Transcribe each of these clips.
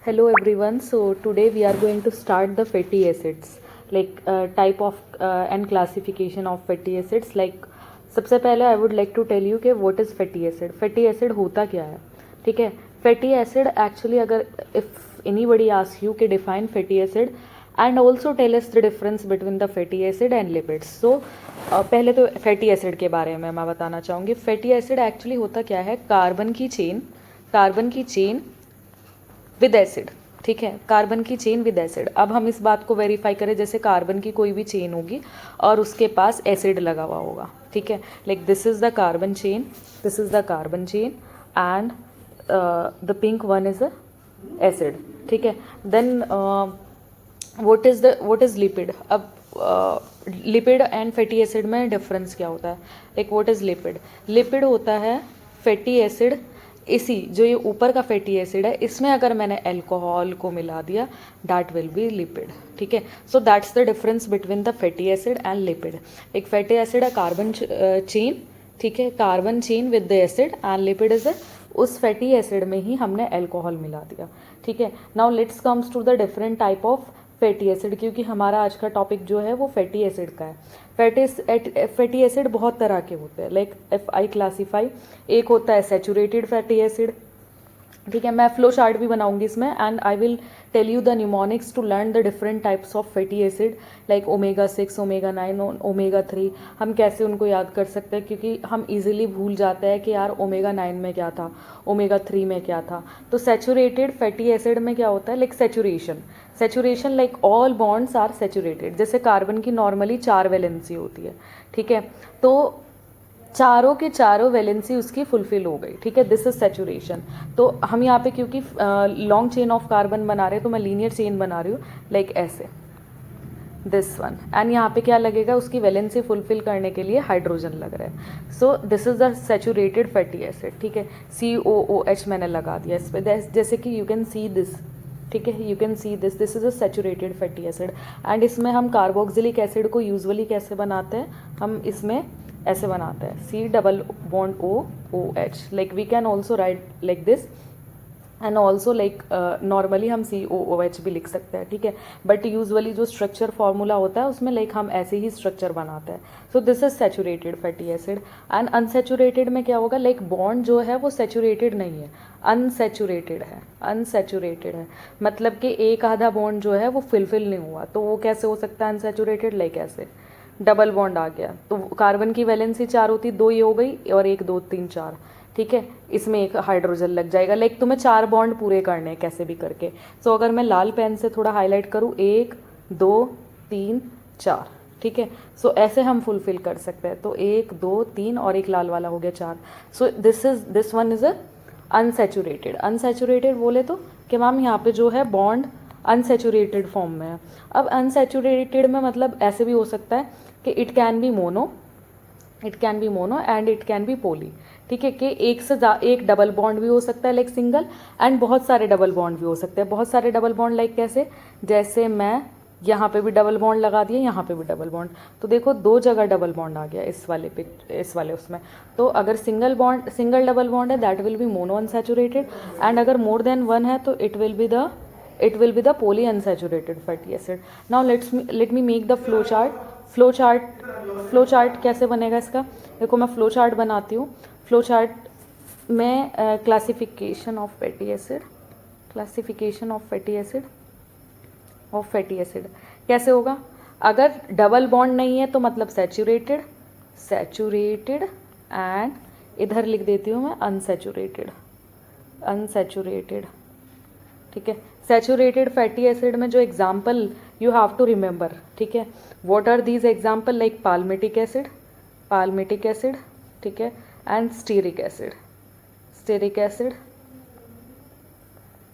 Hello everyone. So today we are going to start the fatty acids, like type of and classification of fatty acids. Like सबसे पहले I would like to tell you कि what is fatty acid. Fatty acid होता क्या है, ठीक है. Fatty acid actually अगर if anybody asks you कि define fatty acid and also tell us the difference between the fatty acid and lipids. So पहले तो fatty acid के बारे में मैं बताना चाहूँगी. Fatty acid actually होता क्या है, कार्बन की चेन विद एसिड, ठीक है, कार्बन की चेन विद एसिड. अब हम इस बात को वेरीफाई करें, जैसे कार्बन की कोई भी चेन होगी और उसके पास एसिड लगा हुआ होगा, ठीक है. Like this is the carbon chain, this is the carbon chain and the pink one is a acid, ठीक है. Then what is lipid. अब लिपिड एंड फैटी एसिड में डिफरेंस क्या होता है. Like what is lipid. Lipid होता है fatty acid. इसी जो ये ऊपर का फैटी एसिड है, इसमें अगर मैंने अल्कोहल को मिला दिया, दैट विल बी लिपिड, ठीक है. So that's the difference between the fatty acid and lipid. एक फैटी एसिड है कार्बन चेन, ठीक है, carbon chain with the acid, and lipid is उस फैटी एसिड में ही हमने अल्कोहल मिला दिया, ठीक है. Now let's comes to the different type of fatty acid, क्योंकि हमारा आज का टॉपिक जो है वो फैटी एसिड का है. फैटी एसिड बहुत तरह के होते हैं. लाइक इफ आई क्लासीफाई, एक होता है सैचुरेटेड फैटी एसिड, ठीक है. मैं फ्लो चार्ट भी बनाऊंगी इसमें and I will tell you the mnemonics to learn the different types of fatty acid. Like omega 6, omega 9, omega 3. हम कैसे उनको याद कर सकते हैं, क्योंकि हम इजीली भूल जाते हैं कि यार ओमेगा 9 में क्या था, ओमेगा 3 में क्या था. तो सैचुरेटेड फैटी एसिड में क्या होता है, like saturation like all bonds are saturated. जैसे कार्बन की नॉर्मली 4 वैलेंसी होती है, ठीक है. तो चारों के चारों वैलेंसी उसकी फुलफिल हो गई, ठीक है. This is saturation. तो हम यहाँ पे क्योंकि लॉन्ग चेन ऑफ कार्बन बना रहे हैं, तो मैं लीनियर चेन बना रही हूँ लाइक ऐसे, दिस वन. एंड यहाँ पे क्या लगेगा, उसकी वैलेंसी फुलफिल करने के लिए हाइड्रोजन लग रहा है. So this is the saturated fatty acid, ठीक है. COOH मैंने लगा दिया इस पर, जैसे कि यू कैन सी दिस, ठीक है, you can see this is a saturated fatty acid. And इसमें हम कार्बोक्सिलिक एसिड को यूजुअली कैसे बनाते हैं, हम इसमें ऐसे बनाते हैं, C+O OH. Like we can also write like this and also like normally हम COOH भी लिख सकते हैं, ठीक है. बट यूजुअली जो स्ट्रक्चर फॉर्मूला होता है उसमें लाइक हम ऐसे ही स्ट्रक्चर बनाते हैं. सो this is saturated fatty acid. And unsaturated में क्या होगा, लाइक बॉन्ड जो है वो सैचुरेटेड नहीं है, अनसैचुरेटेड है. मतलब कि एक आधा बॉन्ड जो है वो फिलफिल नहीं हुआ. तो वो कैसे हो सकता है अनसैचुरेटेड, लाइक ऐसे डबल बॉन्ड आ गया. तो कार्बन की वैलेंसी 4 होती, 2 ये हो गई और 1 2 3 4, ठीक है. इसमें एक हाइड्रोजन लग जाएगा. लाइक तुम्हें 4 बॉन्ड पूरे करने हैं कैसे भी करके. सो अगर मैं लाल पेन से थोड़ा हाईलाइट करूँ, 1 2 3 4, ठीक है. सो ऐसे हम फुलफिल कर सकते हैं. तो 1 2 3 और एक लाल वाला हो गया 4. So this one is a unsaturated बोले तो कि मैम यहाँ पे जो है बॉन्ड अनसैचुरेटेड फॉर्म में है. अब अनसैचुरेटेड में मतलब ऐसे भी हो सकता है कि it can be mono and it can be poly, ठीक है. कि एक डबल बॉन्ड भी हो सकता है लाइक सिंगल, एंड बहुत सारे डबल बॉन्ड भी हो सकते हैं. बहुत सारे डबल बॉन्ड लाइक कैसे, जैसे मैं यहाँ पे भी डबल बॉन्ड लगा दिया, यहाँ पे भी डबल बॉन्ड. तो देखो 2 जगह डबल बॉन्ड आ गया इस वाले उसमें. तो अगर सिंगल डबल बॉन्ड है that will be mono unsaturated, and अगर मोर देन 1 है तो it will be the poly unsaturated fatty acid. Now let me make the flow chart कैसे बनेगा इसका. देखो मैं फ्लो चार्ट बनाती हूँ. फ्लो चार्ट में क्लासिफिकेशन ऑफ फैटी एसिड कैसे होगा. अगर डबल बॉन्ड नहीं है तो मतलब सैचुरेटेड, एंड इधर लिख देती हूँ मैं अनसैचुरेटेड, ठीक है. सैचुरेटेड फैटी एसिड में जो example you have to remember, ठीक है. What are these example, like palmitic acid, ठीक है, एंड स्टीरिक एसिड,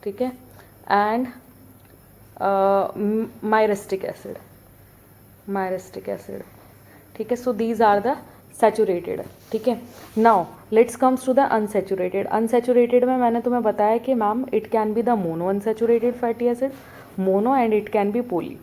ठीक है, एंड मायरिस्टिक एसिड, ठीक है. So these are the saturated, ठीक है. Now let's comes to the unsaturated में मैंने तुम्हें बताया कि ma'am it can be the mono unsaturated fatty acid, mono, and it can be poly,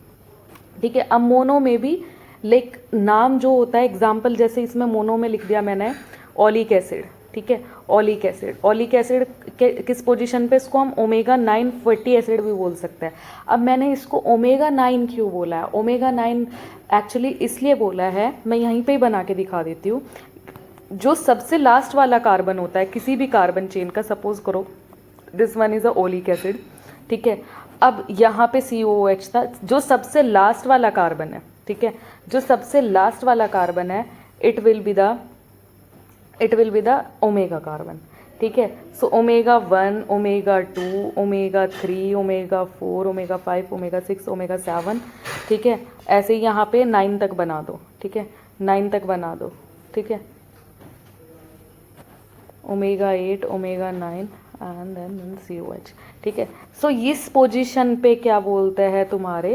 ठीक है. अब मोनो में भी लाइक नाम जो होता है, एग्जाम्पल जैसे इसमें मोनो में लिख दिया मैंने ओलिक एसिड, ठीक है। ओलिक एसिड, ओलिक एसिड किस पोजीशन पे, इसको हम ओमेगा 9 फैटी एसिड भी बोल सकते हैं। अब मैंने इसको ओमेगा 9 क्यों बोला है, ओमेगा 9 एक्चुअली इसलिए बोला है, मैं यहीं पे ही बना के दिखा देती हूँ। जो सबसे लास्ट वाला कार्बन होता है किसी भी कार्बन चेन का, सपोज करो this one is a oleic acid, ठीक है। अब यहाँ पे COOH था, जो सबसे लास्ट वाला कार्बन है, ठीक है, जो सबसे लास्ट वाला कार्बन है, it will be the omega carbon, ठीक है। So omega 1, omega 2, omega 3, omega 4, omega 5, omega 6, omega 7, ठीक है। ऐसे ही यहाँ पे 9 तक बना दो, ठीक है, 9 तक बना दो, ठीक है, omega 8, omega 9 and then COH, ठीक है। सो इस पोजीशन पे क्या बोलते हैं तुम्हारे,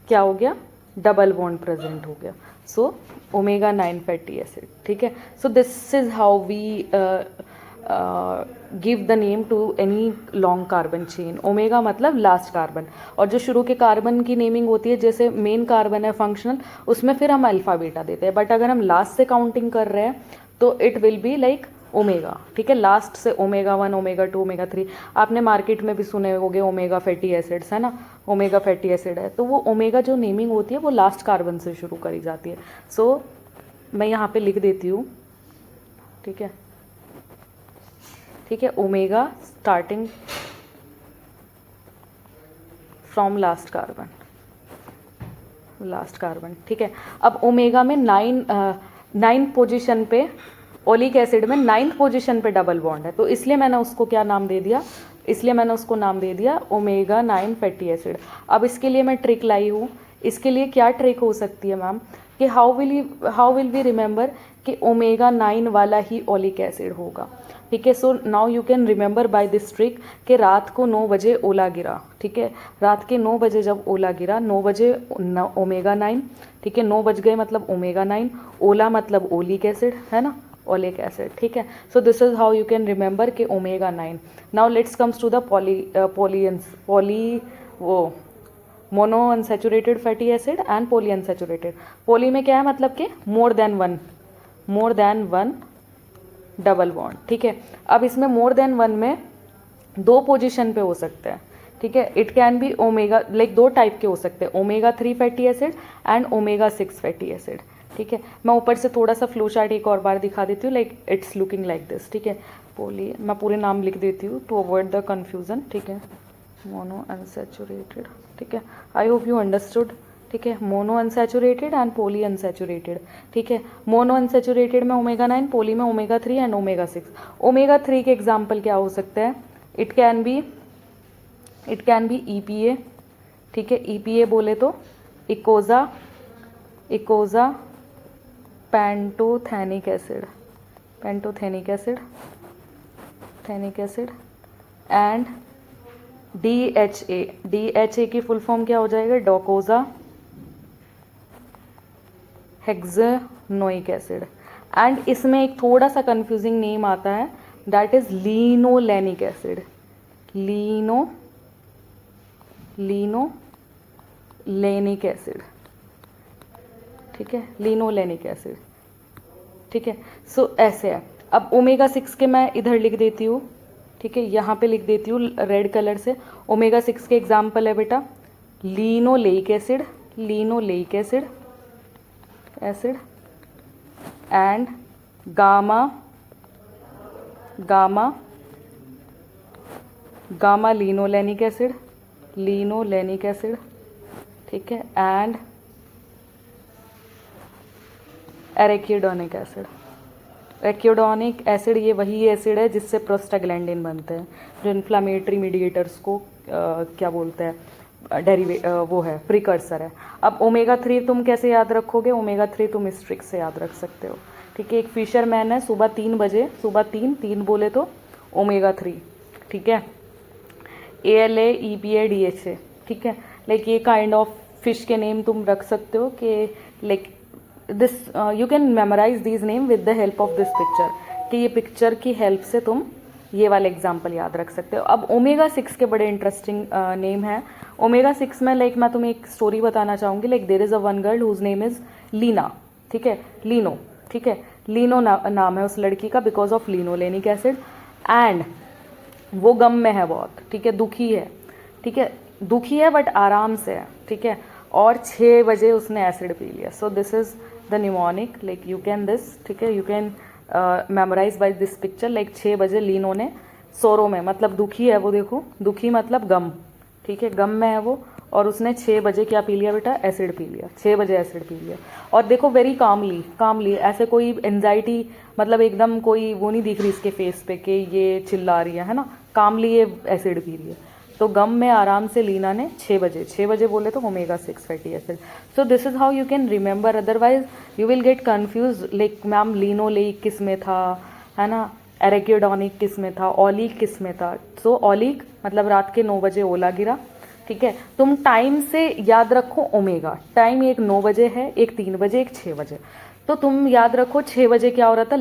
क्या हो गया, डबल बॉन्ड प्रेजेंट हो गया। सो ओमेगा 9 फैटी एसिड, ठीक है। So this is how we give the name to any long carbon chain. Omega मतलब लास्ट कार्बन, और जो शुरू के कार्बन की नेमिंग होती है, जैसे मेन कार्बन है फंक्शनल, उसमें फिर हम अल्फा बीटा देते हैं, बट अगर हम लास्ट से काउंटिंग कर रहे हैं तो it will be like omega, ठीक है। लास्ट से ओमेगा 1, ओमेगा 2, ओमेगा 3, आपने मार्केट में भी सुने होंगे ओमेगा फैटी एसिड्स, है ना, ओमेगा फैटी एसिड है, तो वो ओमेगा जो नेमिंग होती है वो लास्ट कार्बन से शुरू करी जाती है। सो मैं यहाँ पे लिख देती हूँ, ठीक है, ठीक है, omega starting from last carbon, ठीक है। अब ओमेगा में 9 पोजीशन पे, ओलिक एसिड में 9th पोजीशन पे डबल बॉन्ड है, तो इसलिए मैंने उसको क्या नाम दे दिया, ओमेगा 9 फैटी एसिड। अब इसके लिए मैं ट्रिक लाई हूँ, इसके लिए क्या ट्रिक हो सकती है मैम, कि हाउ विल वी रिमेंबर कि ओमेगा 9 वाला ही ओलिक एसिड होगा, ठीक है। So now you can remember by this trick कि रात को 9 बजे ओला गिरा, ठीक है, रात के 9 बजे जब ओला गिरा, 9 बजे ओमेगा 9, ठीक है, 9 बज गए मतलब ओमेगा 9, ओला मतलब ओलिक एसिड, है ना, ओलिक एसिड, ठीक है। So this is how you can remember कि omega 9। Now let's comes to the mono unsaturated fatty acid and poly unsaturated. Poly में क्या है, मतलब कि more than one double bond, ठीक है। अब इसमें मोर देन 1 में 2 पोजीशन पे हो सकते हैं, ठीक है। It can B omega, like 2 type के हो सकते हैं, omega 3 fatty acid and omega 6 fatty acid, ठीक है। मैं ऊपर से थोड़ा सा फ्लो चार्ट एक और बार दिखा देती हूँ, like it's looking like this, ठीक है। पॉली, मैं पूरे नाम लिख देती हूँ टू अवॉइड द कन्फ्यूज़न, ठीक है, मोनो अनसैचुरेटेड, ठीक है, आई होप यू अंडरस्टूड, ठीक है, mono unsaturated and poly unsaturated, ठीक है। मोनो अनसैचुरेटेड में ओमेगा 9, पॉली में ओमेगा 3 एंड ओमेगा 6। ओमेगा 3 के एग्जाम्पल क्या हो सकते हैं, इट कैन बी EPA, ठीक है, EPA बोले तो इकोजा पेंटोथेनिक एसिड एंड DHA की फुल फॉर्म क्या हो जाएगा, डोकोजा हेक्सानोइक एसिड। एंड इसमें एक थोड़ा सा कंफ्यूजिंग नेम आता है, that is linolenic acid, linolenic acid, ठीक है, लिनोलेनिक एसिड, ठीक है। सो ऐसे है। अब ओमेगा 6 के मैं इधर लिख देती हूँ, ठीक है, यहाँ पे लिख देती हूँ रेड कलर से। ओमेगा 6 के एग्जाम्पल है बेटा linoleic acid and gamma linolenic acid, ठीक है, एंड एरेकिडोनिक एसिड। ये वही एसिड है जिससे प्रोस्टाग्लैंडिन बनते हैं, जो इन्फ्लामेटरी मीडिएटर्स को क्या बोलते हैं, वो है प्रिकर्सर है। अब ओमेगा 3 तुम कैसे याद रखोगे, ओमेगा 3 तुम इस ट्रिक से याद रख सकते हो, ठीक है। एक फिशरमैन है, सुबह 3 बजे, सुबह 3 बोले तो ओमेगा 3, ठीक है, ALA EPA DHA, ठीक है। लाइक ये काइंड ऑफ फिश के नेम तुम रख सकते हो कि like this you can memorise this name with the help of this picture, कि ये पिक्चर की हेल्प से तुम ये वाले एग्जाम्पल याद रख सकते हो। अब ओमेगा 6 के बड़े इंटरेस्टिंग नेम है। ओमेगा 6 में लाइक मैं तुम्हें एक स्टोरी बताना चाहूँगी, like there is a one girl whose name is Leena, ठीक है, लीनो, ठीक है। लीनो नाम है उस लड़की का because of linolenic acid. And वो गम में है बहुत, ठीक है, दुखी है, ठीक है, दुखी है बट आराम से है, ठीक है, और 6 बजे उसने एसिड पी लिया। So this is the mnemonic, like you can this, ठीक है, you can memorise by this picture. Like 6 बजे लीनो ने सोरो में, मतलब दुखी है वो, देखो दुखी मतलब गम, ठीक है, गम में है वो, और उसने 6 बजे क्या पी लिया बेटा, एसिड पी लिया, 6 बजे एसिड पी लिया। और देखो वेरी कामली ऐसे कोई एंजाइटी, मतलब एकदम कोई वो नहीं दिख रही इसके फेस पे कि ये चिल्ला रही है ना, कामली ये एसिड पी रही है। तो गम में आराम से लीना ने 6 बजे बोले तो omega 6 fatty acid. So this is how you can remember, otherwise you will get confuse, like ma'am linoleic किस में था, है ना, एरेकिडोनिक किस में था, ऑलिक किस में था। सो ऑलिक मतलब रात के 9 बजे ओला गिरा, ठीक है। तुम टाइम से याद रखो ओमेगा, टाइम एक 9 बजे है, एक 3 बजे, एक 6 बजे। तो तुम याद रखो 6 बजे क्या हो रहा था,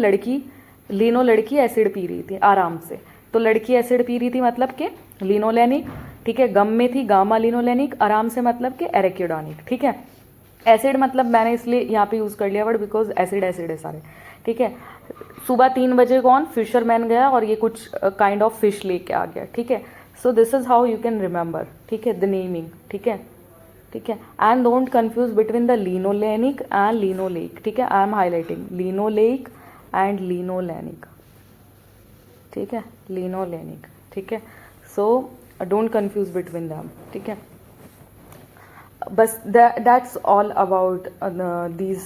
लीनो लड़की एसिड पी रही थी आराम से। तो लड़की एसिड पी रही थी मतलब कि लिनोलेनिक, ठीक है, गम में थी गामा लिनोलेनिक, आराम से मतलब कि एरेकिडोनिक, ठीक है। एसिड मतलब मैंने इसलिए यहाँ पे यूज़ कर लिया वर्ड बिकॉज एसिड है सारे, ठीक है। सुबह 3 बजे कौन, फिशरमैन गया और ये कुछ काइंड ऑफ फिश लेके आ गया, ठीक है। So this is how you can remember, ठीक है, द नेमिंग, ठीक है, ठीक है। And don't confuse between the linolenic and linoleic, ठीक है, I am highlighting linoleic and linolenic, ठीक है, लिनोलेनिक, ठीक है। So don't confuse between them, ठीक है। बस that's all about these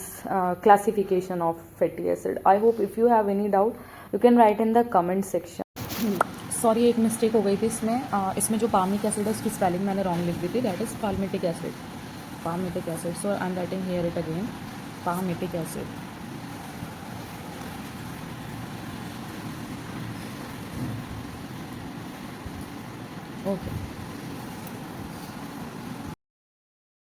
classification of fatty acid. I hope if you have any doubt you can write in the comment section. Sorry एक mistake हो गई थी इसमें जो पामिक एसिड है उसकी स्पेलिंग मैंने रॉन्ग लिख दी थी, that is palmitic acid. So I am writing here it again, palmitic acid. Okay.